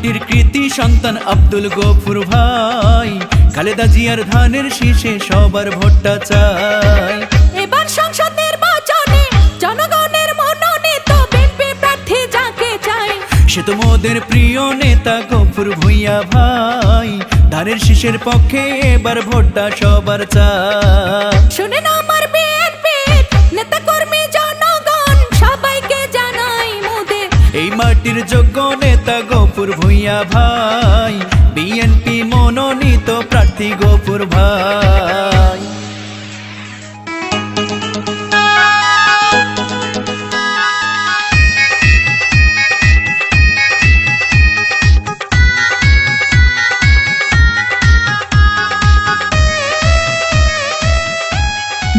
মাটির কৃতি সন্তান আব্দুল গফুর ভাই, খালেদা জিয়ার ধানের শীষে সবার ভোটটা চাই। এবার সংসদ নির্বাচনে জনগণের মনোনীত বিএনপি প্রার্থী যাকে চাই, সে তো মোদের প্রিয় নেতা গফুর ভূঁইয়া ভাই, ধানের শীষের পক্ষে এবার ভোটটা সবার চাই। শুনেন আমার বিএনপির নেতা কর্মী জনগণ সবাইকে জানাই মোদের এই মাটির যোগ্য নেতা গফুর ভূঁইয়া ভাই, বিএনপি মনোনীত প্রার্থী গফুর ভাই।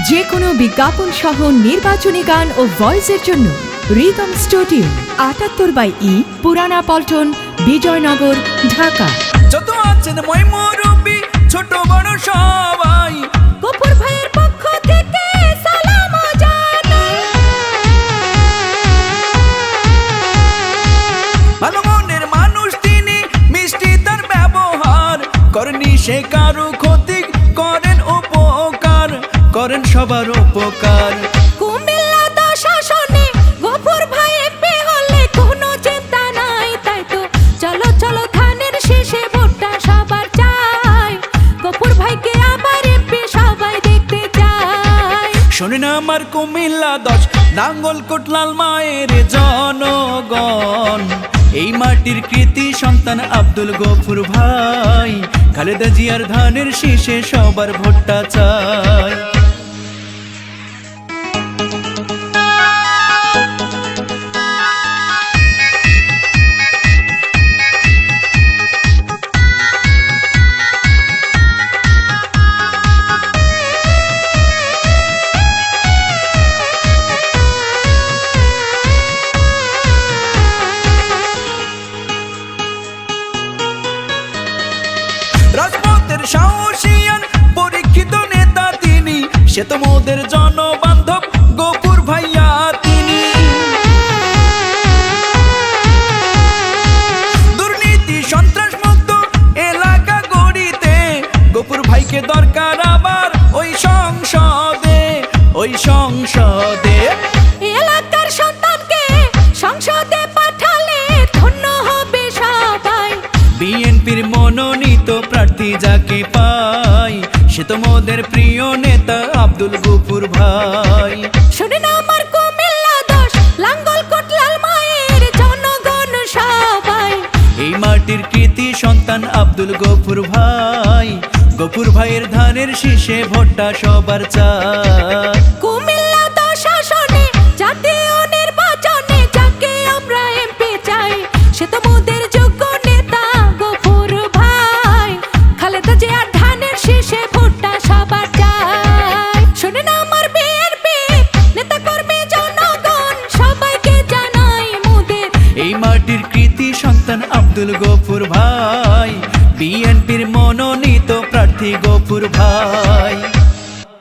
যে কোনো বিজ্ঞাপন সহ নির্বাচনী গান ও ভয়েসের জন্য রিদম স্টুডিও ৭৮/ই পুরানা পল্টন, বিজয়নগর, ঢাকা। যত আছেন মই মুরব্বি ছোট বড় সবাই, গফুর ভাইয়ের পক্ষ থেকে সালাম জানাই। ভালো মনের মানুষ তিনি, মিষ্টি তার ব্যবহার, করেনি সে কারো ক্ষতি, করেন উপকার, করেন সবার উপকার। কুমিল্লা 10 আসনে গফুর ভাই এমপি হলে কোনো চিন্তা নাই, তাই তো চলো চলো ধানের শীষে ভোটটা সবার চাই, গফুর ভাইকে আবার এমপি সবাই দেখতে চাই। শোনেন আমার কুমিল্লা 10 নাঙ্গলকোট লাল মায়ের জনগণ, এই মাটির কৃতি সন্তান আব্দুল গফুর ভাই, খালেদা জিয়ার ধানের শীষে সবার ভোটটা চাই। রাজপথের সাহসিয়ান পরীক্ষিত নেতা তিনি, সে তো মোদের জনবান্ধব গফুর ভাইয়া তিনি। দুর্নীতি সন্ত্রাস মুক্ত এলাকা গড়িতে গফুর ভাইকে দরকার আবার ওই সংসদে, ওই সংসদে। এলাকার সন্তানকে সংসদে পাঠালে ধন্য হবে সবাই, বিএনপির মনোনীত প্রার্থী যাকে পাই, সে তো মোদের প্রিয় নেতা আব্দুল গফুর ভাই। শুনেন আমার কুমিল্লা 10 লাঙ্গলকোট লাল মায়ের জনগণ সবাই, এই মাটির কৃতি সন্তান আব্দুল গফুর ভাই, গফুর ভাইয়ের ধানের শীষে ভোটটা সবার চাই। কুমিল্লা 10 আসনে জাতীয় নির্বাচনে যাকে আমরা এমপি চাই, সে তো মোদের যোগ্য নেতা গফুর ভাই, খালেদা জিয়ার ধানের শীষে ভোটটা সবার চাই। শুনেন আমার বিএনপি নেতা কর্মী জনগণ সবাইকে জানাই মোদের এই মাটির কৃতি সন্তান আব্দুল গফুর ভাই, বিএনপির মনোনীত প্রার্থী গফুর ভাই।